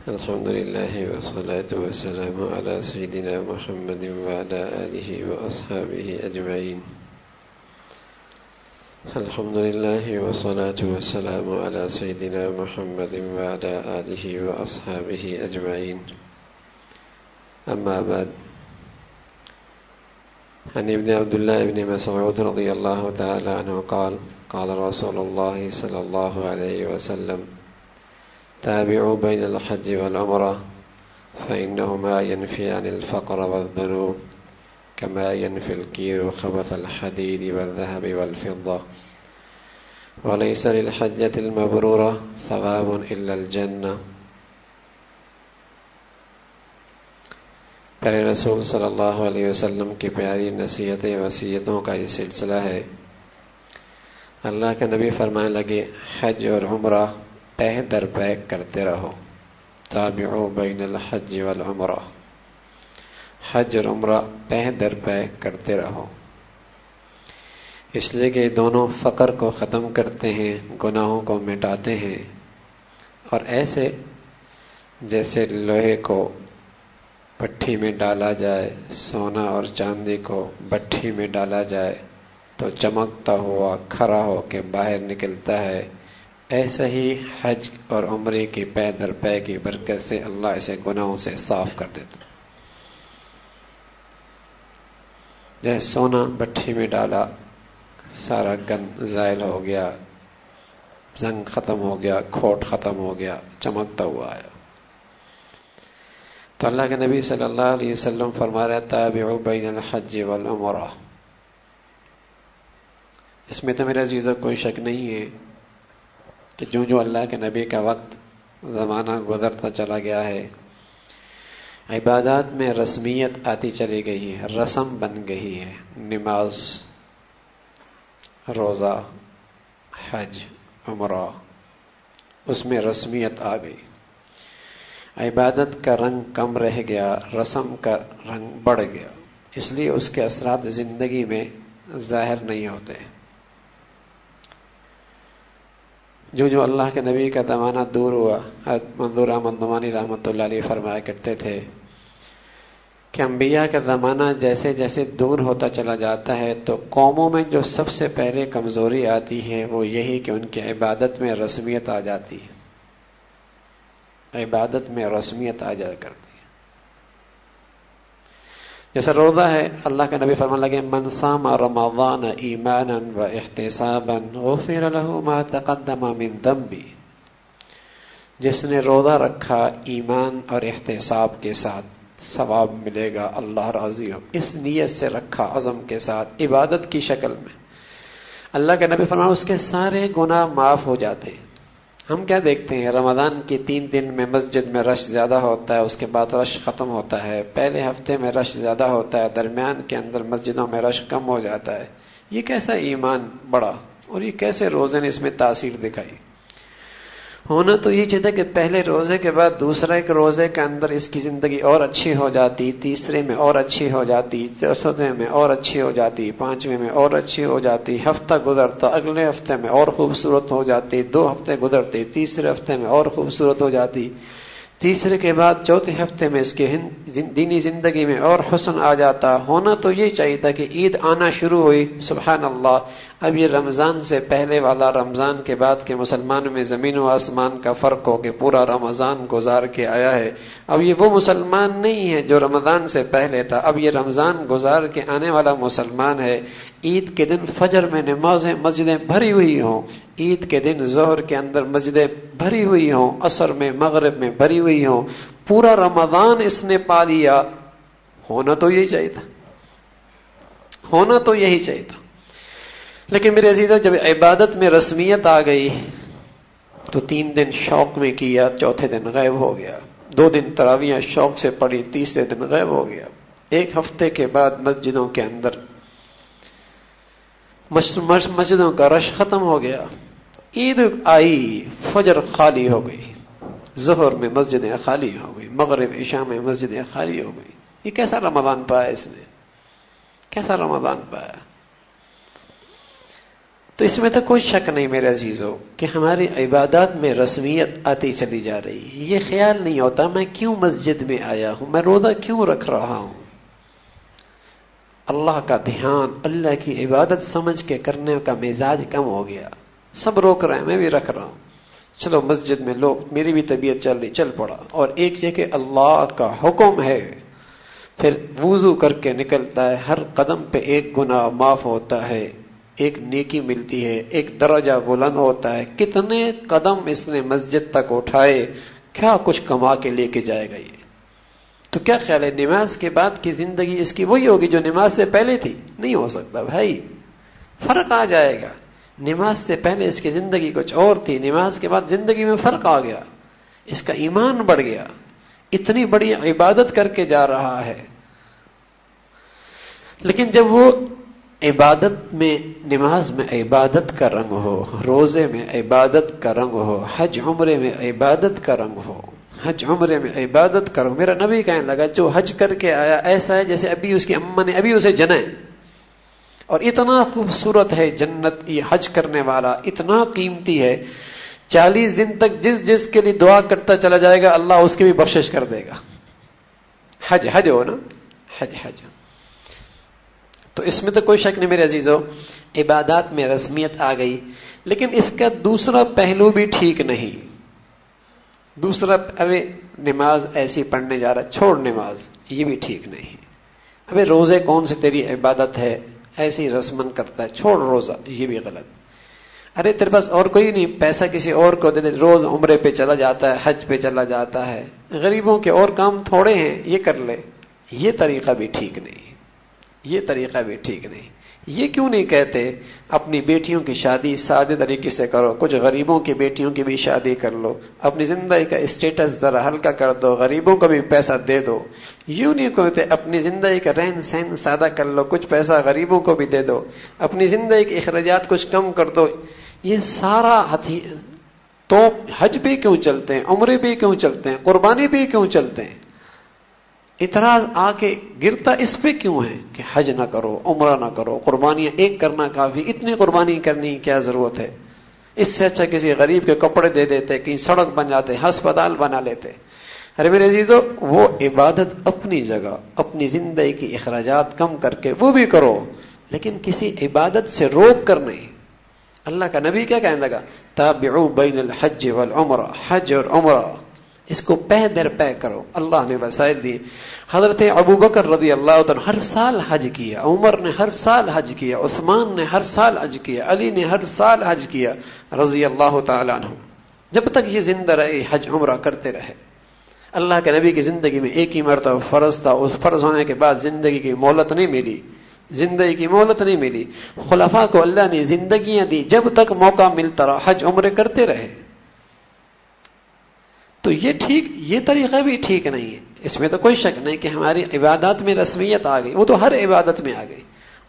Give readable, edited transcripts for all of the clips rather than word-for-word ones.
الحمد لله والصلاة والسلام على سيدنا محمد وعلى آله وأصحابه أجمعين. الحمد لله والصلاة والسلام على سيدنا محمد وعلى آله وأصحابه أجمعين. أما بعد، عن ابن عبد الله بن مسعود رضي الله تعالى عنه قال: قال رسول الله صلى الله عليه وسلم: تابعوا بين الحج والعمرة فإنهما ينفيان الفقر والذنوب كما ينفي الكير خبث الحديد والذهب والفضة، وليس للحجة المبرورة ثواب إلا الجنة. پیارے رسول صلی اللہ علیہ وسلم کی پیاری نصیحتیں وصیتوں کا یہ سلسلہ ہے. اللہ کے نبی فرمانے لگے، حج اور عمرہ پہ در پہ کرتے رہو. تابعوا بین الحج والعمرہ، حج اور عمرہ پہ در پہ کرتے رہو، اس لیے کہ دونوں فقر کو ختم کرتے ہیں، گناہوں کو مٹاتے ہیں، اور ایسے جیسے لوہے کو بھٹی میں ڈالا جائے، سونا اور چاندی کو بھٹی میں ڈالا جائے تو چمکتا ہوا کھرا ہو کے باہر نکلتا ہے، ایسا ہی حج اور عمرے کی پے در پے کی برکت سے اللہ اسے گناہوں سے صاف کر دیتا. جیسے سونا بھٹی میں ڈالا، سارا گند زائل ہو گیا، زنگ ختم ہو گیا، کھوٹ ختم ہو گیا، چمکتا ہوا آیا. تو اللہ کے نبی صلی اللہ علیہ وسلم فرما رہا: تابعوا بین الحج والعمرہ. اس میں تو میرے عزیزوں کوئی شک نہیں ہے کہ جو اللہ کے نبی کا وقت زمانہ گزرتا چلا گیا ہے، عبادات میں رسمیت آتی چلی گئی ہے، رسم بن گئی ہے. نماز، روزہ، حج، عمرہ، اس میں رسمیت آ گئی. عبادت کا رنگ کم رہ گیا، رسم کا رنگ بڑھ گیا، اس لیے اس کے اثرات زندگی میں ظاہر نہیں ہوتے. جو اللہ کے نبی کا زمانہ دور ہوا، منظور احمد نعمانی رحمۃ اللہ علیہ فرمایا کرتے تھے کہ انبیاء کا زمانہ جیسے جیسے دور ہوتا چلا جاتا ہے تو قوموں میں جو سب سے پہلے کمزوری آتی ہے وہ یہی کہ ان کی عبادت میں رسمیت آ جاتی ہے، عبادت میں رسمیت آ جایا کرتی ہے. جیسا روزہ ہے، اللہ کے نبی فرمانے لگے: من صام رمضان ایمانا و احتسابا غفر له ما تقدم من ذنبه. جس نے روزہ رکھا ایمان اور احتساب کے ساتھ، ثواب ملے گا، اللہ راضی ہو، اس نیت سے رکھا، عزم کے ساتھ، عبادت کی شکل میں. اللہ کے نبی فرمایا اس کے سارے گناہ معاف ہو جاتے ہیں. ہم کیا دیکھتے ہیں، رمضان کے 3 دن میں مسجد میں رش زیادہ ہوتا ہے، اس کے بعد رش ختم ہوتا ہے. پہلے ہفتے میں رش زیادہ ہوتا ہے، درمیان کے اندر مسجدوں میں رش کم ہو جاتا ہے. یہ کیسا ایمان بڑا، اور یہ کیسے روزے نے اس میں تاثیر دکھائی. ہونا تو یہ چاہتا کہ پہلے روزے کے بعد دوسرے کے روزے کے اندر اس کی زندگی اور اچھی ہو جاتی، تیسرے میں اور اچھی ہو جاتی، چوتھے میں اور اچھی ہو جاتی، پانچویں میں اور اچھی ہو جاتی. ہفتہ گزرتا، اگلے ہفتے میں اور خوبصورت ہو جاتی، 2 ہفتے گزرتے، تیسرے ہفتے میں اور خوبصورت ہو جاتی، تیسرے کے بعد چوتھے ہفتے میں اس کے دینی زندگی میں اور حسن آ جاتا. ہونا تو یہ چاہیے تھا کہ عید آنا شروع ہوئی، سبحان اللہ، اب یہ رمضان سے پہلے والا رمضان کے بعد کے مسلمانوں میں زمین و آسمان کا فرق ہو کہ پورا رمضان گزار کے آیا ہے. اب یہ وہ مسلمان نہیں ہے جو رمضان سے پہلے تھا، اب یہ رمضان گزار کے آنے والا مسلمان ہے. عید کے دن فجر میں نمازیں مسجدیں بھری ہوئی ہوں، عید کے دن ظہر کے اندر مسجدیں بھری ہوئی ہوں، عصر میں، مغرب میں بھری ہوئی ہوں، پورا رمضان اس نے پا لیا. ہونا تو یہی چاہیے تھا، ہونا تو یہی چاہیے تھا. لیکن میرے عزیزو، جب عبادت میں رسمیت آ گئی تو 3 دن شوق میں کیا، چوتھے دن غائب ہو گیا. 2 دن تراویح شوق سے پڑھی، تیسرے دن غائب ہو گیا. 1 ہفتے کے بعد مسجدوں کے اندر مسجدوں کا رش ختم ہو گیا. عید آئی، فجر خالی ہو گئی، ظہر میں مسجدیں خالی ہو گئی، مغرب عشاء میں مسجدیں خالی ہو گئی. یہ کیسا رمضان پایا اس نے، کیسا رمضان پایا. تو اس میں تو کوئی شک نہیں میرے عزیزو کہ ہماری عبادات میں رسمیت آتی چلی جا رہی ہے. یہ خیال نہیں ہوتا میں کیوں مسجد میں آیا ہوں, میں روزہ کیوں رکھ رہا ہوں. اللہ کا دھیان, اللہ کی عبادت سمجھ کے کرنے کا مزاج کم ہو گیا. سب روک رہے ہیں, میں بھی رکھ رہا ہوں. چلو مسجد میں لوگ, میری بھی طبیعت چل رہی, چل پڑا. اور ایک یہ کہ اللہ کا حکم ہے, پھر وضو کر کے نکلتا ہے, ہر قدم پہ ایک گناہ معاف ہوتا ہے, ایک نیکی ملتی ہے, ایک درجہ بلند ہوتا ہے. کتنے قدم اس نے مسجد تک اٹھائے, کیا کچھ کما کے لے کے جائے گا یہ. تو کیا خیال ہے نماز کے بعد کی زندگی اس کی وہی ہوگی جو نماز سے پہلے تھی؟ نہیں ہو سکتا بھائی, فرق آ جائے گا. نماز سے پہلے اس کی زندگی کچھ اور تھی, نماز کے بعد زندگی میں فرق آ گیا, اس کا ایمان بڑھ گیا, اتنی بڑی عبادت کر کے جا رہا ہے. لیکن جب وہ عبادت میں, نماز میں عبادت کا رنگ ہو, روزے میں عبادت کا رنگ ہو, حج عمرے میں عبادت کا رنگ ہو, حج عمرے میں عبادت کرو. میرا نبی کہنے لگا جو حج کر کے آیا ایسا ہے جیسے ابھی اس کی اماں نے ابھی اسے جنا ہے. اور اتنا خوبصورت ہے جنت, یہ حج کرنے والا اتنا قیمتی ہے, 40 دن تک جس جس کے لیے دعا کرتا چلا جائے گا اللہ اس کی بھی بخشش کر دے گا. حج ہو نا, حج. تو اس میں تو کوئی شک نہیں میرے عزیزو, عبادات میں رسمیت آ گئی. لیکن اس کا دوسرا پہلو بھی ٹھیک نہیں. دوسرا, ابھی نماز ایسی پڑھنے جا رہا, چھوڑ نماز, یہ بھی ٹھیک نہیں. ابھی روزے کون سی تیری عبادت ہے, ایسی رسمن کرتا ہے, چھوڑ روزہ, یہ بھی غلط. ارے تیرے پاس اور کوئی نہیں, پیسہ کسی اور کو دے دے, روز عمرے پہ چلا جاتا ہے, حج پہ چلا جاتا ہے, غریبوں کے اور کام تھوڑے ہیں, یہ کر لے. یہ طریقہ بھی ٹھیک نہیں, یہ طریقہ بھی ٹھیک نہیں. یہ کیوں نہیں کہتے اپنی بیٹیوں کی شادی سادے طریقے سے کرو, کچھ غریبوں کی بیٹیوں کی بھی شادی کر لو, اپنی زندگی کا اسٹیٹس ذرا ہلکا کر دو, غریبوں کو بھی پیسہ دے دو. یوں نہیں کہتے اپنی زندگی کا رہن سہن سادہ کر لو, کچھ پیسہ غریبوں کو بھی دے دو, اپنی زندگی کے اخراجات کچھ کم کر دو. یہ سارا تو حج بھی کیوں چلتے ہیں, عمرے بھی کیوں چلتے ہیں, قربانی بھی کیوں چلتے ہیں. اعتراض آ کے گرتا اس پہ کیوں ہے کہ حج نہ کرو, عمرہ نہ کرو, قربانیاں ایک کرنا کافی, اتنی قربانی کرنے کی کیا ضرورت ہے. اس سے اچھا کسی غریب کے کپڑے دے دیتے, کہیں سڑک بن جاتے, ہسپتال بنا لیتے. ارے میرے عزیزو, وہ عبادت اپنی جگہ, اپنی زندگی کی اخراجات کم کر کے وہ بھی کرو, لیکن کسی عبادت سے روک کر نہیں. اللہ کا نبی کیا کہنے لگا, تابعوا بین الحج والعمرہ, حج اور عمرہ اس کو پہ در پہ کرو. اللہ نے وسائل دی. حضرت ابو بکر رضی اللہ عنہ ہر سال حج کیا, عمر نے ہر سال حج کیا, عثمان نے ہر سال حج کیا, علی نے ہر سال حج کیا رضی اللہ تعالیٰ عنہ. جب تک یہ زندہ رہے حج عمرہ کرتے رہے. اللہ کے نبی کی زندگی میں ایک ہی مرتبہ فرض تھا, اس فرض ہونے کے بعد زندگی کی مہلت نہیں ملی, زندگی کی مہلت نہیں ملی. خلفاء کو اللہ نے زندگیاں دی, جب تک موقع ملتا رہا حج عمرے کرتے رہے. تو یہ ٹھیک, یہ طریقہ بھی ٹھیک نہیں ہے. اس میں تو کوئی شک نہیں کہ ہماری عبادات میں رسمیت آ گئی, وہ تو ہر عبادت میں آ گئی.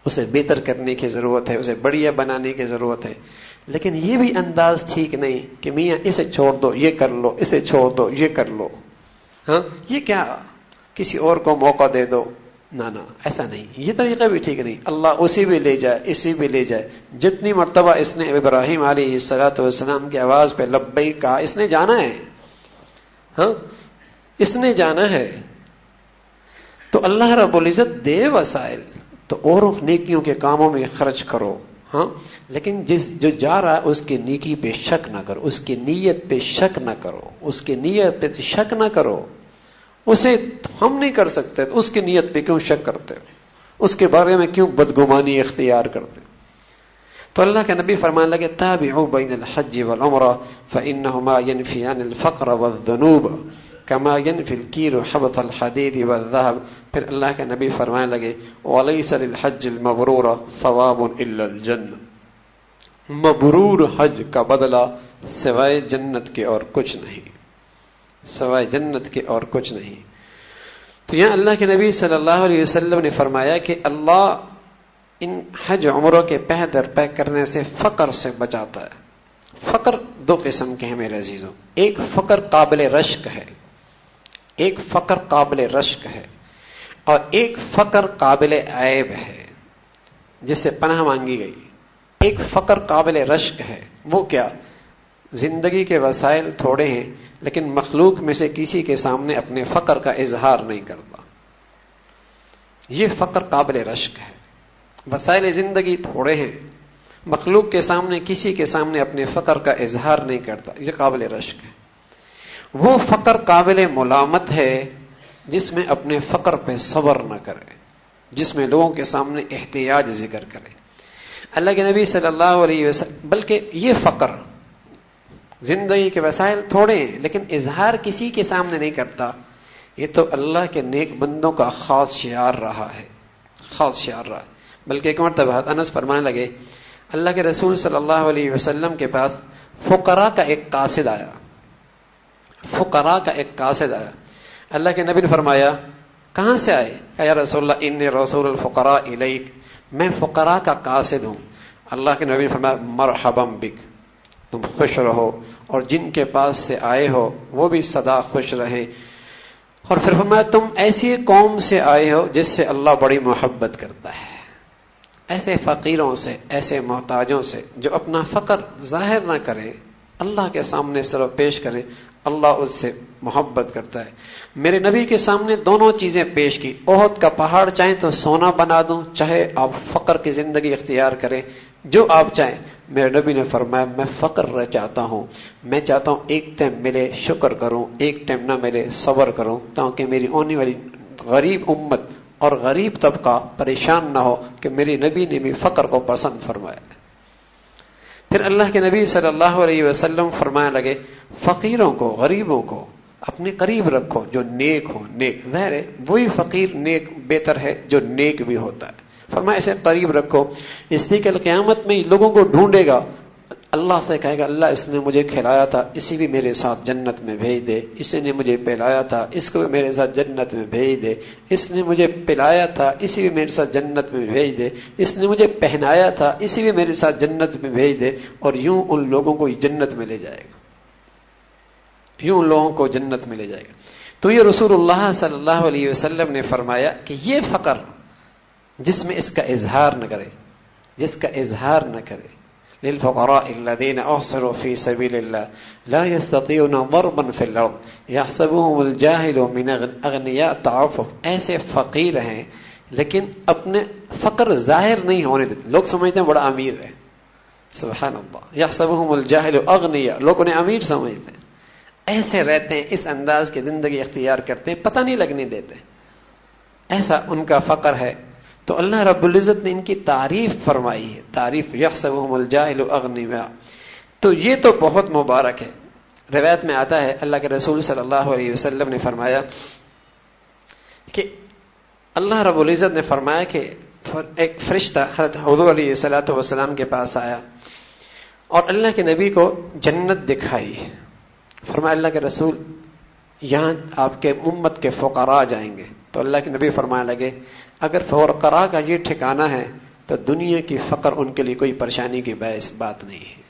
اسے بہتر کرنے کی ضرورت ہے, اسے بڑھیا بنانے کی ضرورت ہے. لیکن یہ بھی انداز ٹھیک نہیں کہ میاں اسے چھوڑ دو, یہ کر لو, اسے چھوڑ دو, یہ کر لو. ہاں, یہ کیا کسی اور کو موقع دے دو, نہ ایسا نہیں. یہ طریقہ بھی ٹھیک نہیں. اللہ اسی بھی لے جائے, اسی بھی لے جائے. جتنی مرتبہ اس نے ابراہیم علیہ السلام کی آواز پہ لبیک کہا, اس نے جانا ہے. ہاں, اس نے جانا ہے. تو اللہ رب العزت دے وسائل, تو اور نیکیوں کے کاموں میں خرچ کرو. ہاں, لیکن جو جا رہا ہے اس کی نیکی پہ شک نہ کرو, اس کی نیت پہ شک نہ کرو, اس کی نیت پہ شک نہ کرو. اسے ہم نہیں کر سکتے تو اس کی نیت پہ کیوں شک کرتے, اس کے بارے میں کیوں بدگمانی اختیار کرتے. تو اللہ کے نبی فرمان لگے, تابعوا بین الحج والعمرہ فإنہما ینفیان الفقر والذنوب کما ینفی الکیر حبط الحدید والذہب. پھر اللہ کے نبی فرمانے لگے, ولیس للحج المبرور ثواب الا الجنہ. مبرور حج کا بدلہ سوائے جنت کے اور کچھ نہیں, سوائے جنت کے اور کچھ نہیں. تو یہاں اللہ کے نبی صلی اللہ علیہ وسلم نے فرمایا کہ اللہ ان حج عمروں کے پہ در پہ کرنے سے فقر سے بچاتا ہے. فقر دو قسم کے ہیں میرے عزیزوں. ایک فقر قابل رشک ہے, ایک فقر قابل رشک ہے, اور ایک فقر قابل عیب ہے, جس سے پناہ مانگی گئی. ایک فقر قابل رشک ہے، وہ کیا؟ زندگی کے وسائل تھوڑے ہیں لیکن مخلوق میں سے کسی کے سامنے اپنے فقر کا اظہار نہیں کرتا، یہ فقر قابل رشک ہے۔ وسائل زندگی تھوڑے ہیں، مخلوق کے سامنے کسی کے سامنے اپنے فقر کا اظہار نہیں کرتا، یہ قابل رشک ہے۔ وہ فقر قابل ملامت ہے جس میں اپنے فقر پہ صبر نہ کرے، جس میں لوگوں کے سامنے احتیاج ذکر کرے۔ اللہ کے نبی صلی اللہ علیہ وسلم بلکہ یہ فقر، زندگی کے وسائل تھوڑے ہیں لیکن اظہار کسی کے سامنے نہیں کرتا، یہ تو اللہ کے نیک بندوں کا خاص شعار رہا ہے، خاص شعار رہا ہے۔ بلکہ ایک مرتبہ انس فرمانے لگے اللہ کے رسول صلی اللہ علیہ وسلم کے پاس فقراء کا ایک قاصد آیا، فقراء کا ایک قاصد آیا۔ اللہ کے نبی نے فرمایا کہاں سے آئے؟ کہ یا رسول اللہ انی رسول الفقراء الیک، میں فقراء کا قاصد ہوں۔ اللہ کے نبی نے فرمایا مرحبا بک، تم خوش رہو، اور جن کے پاس سے آئے ہو وہ بھی سدا خوش رہے۔ اور پھر فرمایا تم ایسی قوم سے آئے ہو جس سے اللہ بڑی محبت کرتا ہے، ایسے فقیروں سے، ایسے محتاجوں سے جو اپنا فقر ظاہر نہ کرے، اللہ کے سامنے سر پیش کرے، اللہ اس سے محبت کرتا ہے۔ میرے نبی کے سامنے دونوں چیزیں پیش کی، احد کا پہاڑ چاہیں تو سونا بنا دوں، چاہے آپ فقر کی زندگی اختیار کریں، جو آپ چاہیں۔ میرے نبی نے فرمایا میں فقر رہ چاہتا ہوں، میں چاہتا ہوں ایک ٹائم ملے شکر کروں، ایک ٹائم نہ ملے صبر کروں، تاکہ میری آنے والی غریب امت اور غریب طبقہ پریشان نہ ہو کہ میری نبی نے بھی فقر کو پسند فرمایا۔ پھر اللہ کے نبی صلی اللہ علیہ وسلم فرمانے لگے فقیروں کو، غریبوں کو اپنے قریب رکھو جو نیک ہو، نیک ظاہر ہے وہی فقیر نیک بہتر ہے جو نیک بھی ہوتا ہے۔ فرمایا اسے قریب رکھو، اس لیے کہ قیامت میں لوگوں کو ڈھونڈے گا، اللہ سے کہے گا اللہ اس نے مجھے کھلایا تھا اسی بھی میرے ساتھ جنت میں بھیج دے، اس نے مجھے پلایا تھا اس کو بھی میرے ساتھ جنت میں بھیج دے، اس نے مجھے پلایا تھا اسی بھی میرے ساتھ جنت میں بھیج دے، اس نے مجھے پہنایا تھا اسی بھی میرے ساتھ جنت میں بھیج دے، اور یوں ان لوگوں کو جنت میں لے جائے گا، یوں ان لوگوں کو جنت میں لے جائے گا۔ تو یہ رسول اللہ صلی اللہ علیہ وسلم نے فرمایا کہ یہ فقر جس میں اس کا اظہار نہ کرے، جس کا اظہار نہ کرے، للفقراء الذين احصروا في سبيل الله لا يستطيعون ضربا في الارض يحسبهم الجاهل من اغنياء تعفف، ایسے فقیر ہیں لیکن اپنے فقر ظاہر نہیں ہونے دیتے، لوگ سمجھتے ہیں بڑا امیر ہے، سبحان اللہ، يحسبهم الجاهل اغنياء، لوگ انہیں امیر سمجھتے ہیں، ایسے رہتے ہیں، اس انداز کی زندگی اختیار کرتے ہیں، پتہ نہیں لگنے دیتے، ایسا ان کا فقر ہے۔ تو اللہ رب العزت نے ان کی تعریف فرمائی ہے، تعریف یحسبهم الجاہل اغنیاء، تو یہ تو بہت مبارک ہے۔ روایت میں آتا ہے اللہ کے رسول صلی اللہ علیہ وسلم نے فرمایا کہ اللہ رب العزت نے فرمایا کہ ایک فرشتہ حضرت حضور علیہ الصلوۃ والسلام کے پاس آیا اور اللہ کے نبی کو جنت دکھائی، فرمایا اللہ کے رسول یہاں آپ کے امت کے فقراء جائیں گے، تو اللہ کے نبی فرمانے لگے اگر فقراء کا یہ ٹھکانہ ہے تو دنیا کی فقر ان کے لیے کوئی پریشانی کی باعث بات نہیں ہے۔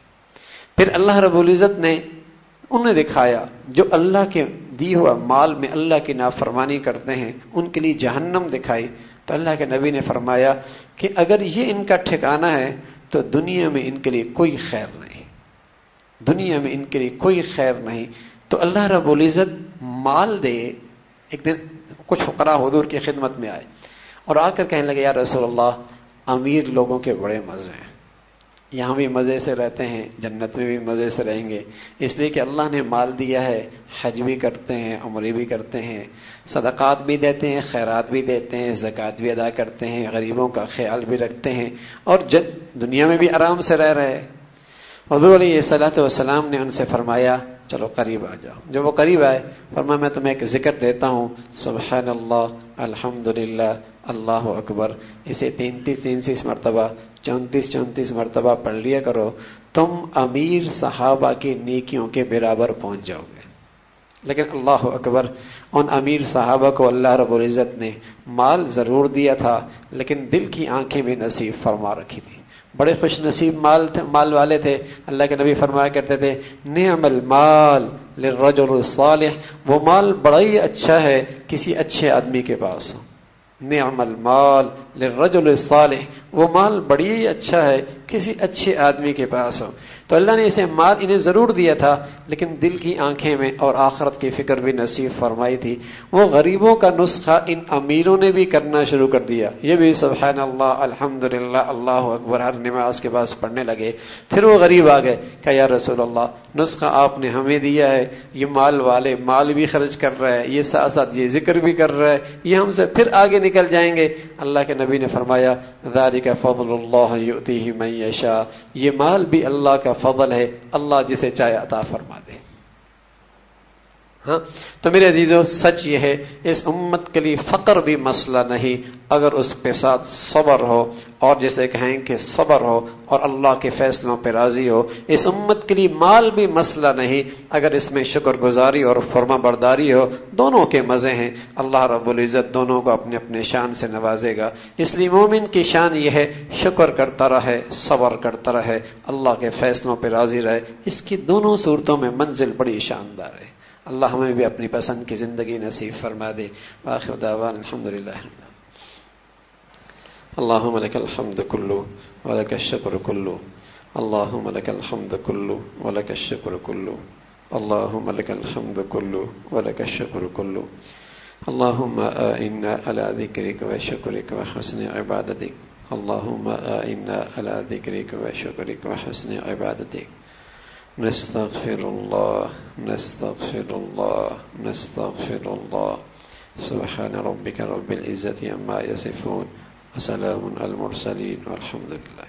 پھر اللہ رب العزت نے انہیں دکھایا جو اللہ کے دی ہوا مال میں اللہ کی نافرمانی کرتے ہیں، ان کے لیے جہنم دکھائی، تو اللہ کے نبی نے فرمایا کہ اگر یہ ان کا ٹھکانہ ہے تو دنیا میں ان کے لیے کوئی خیر نہیں، دنیا میں ان کے لیے کوئی خیر نہیں۔ تو اللہ رب العزت مال دے۔ ایک دن کچھ فقراء حضور کی خدمت میں آئے اور آ کر کہنے لگے یا رسول اللہ امیر لوگوں کے بڑے مزے ہیں، یہاں بھی مزے سے رہتے ہیں، جنت میں بھی مزے سے رہیں گے، اس لیے کہ اللہ نے مال دیا ہے، حج بھی کرتے ہیں، عمرے بھی کرتے ہیں، صدقات بھی دیتے ہیں، خیرات بھی دیتے ہیں، زکوٰۃ بھی ادا کرتے ہیں، غریبوں کا خیال بھی رکھتے ہیں، اور دنیا میں بھی آرام سے رہ رہے۔ حضور علیہ الصلوۃ والسلام نے ان سے فرمایا چلو قریب آ جاؤ۔ جب وہ قریب آئے فرمایا میں تمہیں ایک ذکر دیتا ہوں، سبحان اللہ، الحمدللہ، اللہ اکبر، اسے 33 مرتبہ 34 مرتبہ پڑھ لیا کرو، تم امیر صحابہ کی نیکیوں کے برابر پہنچ جاؤ گے۔ لیکن اللہ اکبر، ان امیر صحابہ کو اللہ رب العزت نے مال ضرور دیا تھا لیکن دل کی آنکھیں بھی نصیب فرما رکھی تھی، بڑے خوش نصیب مال والے تھے۔ اللہ کے نبی فرمایا کرتے تھے نعم المال للرجل الصالح، وہ مال بڑا ہی اچھا ہے کسی اچھے آدمی کے پاس ہو، نعم المال للرجل الصالح، وہ مال بڑی ہی اچھا ہے کسی اچھے آدمی کے پاس ہو. تو اللہ نے اسے مال انہیں ضرور دیا تھا لیکن دل کی آنکھیں میں اور آخرت کی فکر بھی نصیب فرمائی تھی. وہ غریبوں کا نسخہ ان امیروں نے بھی کرنا شروع کر دیا. یہ بھی سبحان اللہ الحمدللہ اللہ اکبر ہر نماز کے بعد پڑھنے لگے. پھر وہ غریب آ گئے کہ یا رسول اللہ نسخہ آپ نے ہمیں دیا ہے, یہ مال والے مال بھی خرچ کر رہا ہے, یہ ساتھ ساتھ یہ ذکر بھی کر رہا ہے, یہ ہم سے پھر آگے نکل جائیں گے. اللہ کے نبی نے فرمایا ذالک فضل اللہ یؤتیہ من یشاء, یہ مال بھی اللہ کا فضل ہے, اللہ جسے چاہے عطا فرما دے. ہاں تو میرے عزیزو سچ یہ ہے اس امت کے لیے فقر بھی مسئلہ نہیں اگر اس کے ساتھ صبر ہو, اور جسے کہیں کہ صبر ہو اور اللہ کے فیصلوں پہ راضی ہو. اس امت کے لیے مال بھی مسئلہ نہیں اگر اس میں شکر گزاری اور فرما برداری ہو. دونوں کے مزے ہیں, اللہ رب العزت دونوں کو اپنے اپنے شان سے نوازے گا. اس لیے مومن کی شان یہ ہے شکر کرتا رہے, صبر کرتا رہے, اللہ کے فیصلوں پہ راضی رہے. اس کی دونوں صورتوں میں منزل بڑی شاندار ہے. اللہ ہمیں بھی اپنی پسند کی زندگی نصیب فرما دے. آخر دعوان الحمدللہ. اللہم لک الحمد کلو ولک الشکر کلو. اللہم لک الحمد کلو ولک الشکر کلو. اللہم لک الحمد کلو ولک الشکر کلو. اللہم آئنا علی ذکرک و شکرک و حسن عبادتک. اللہم آئنا علی ذکرک و شکرک و حسن عبادتک. نستغفر اللہ نستغفر اللہ نستغفر اللہ. سبحان ربک رب العزت عما یصفون وسلام علی المرسلین والحمد للہ.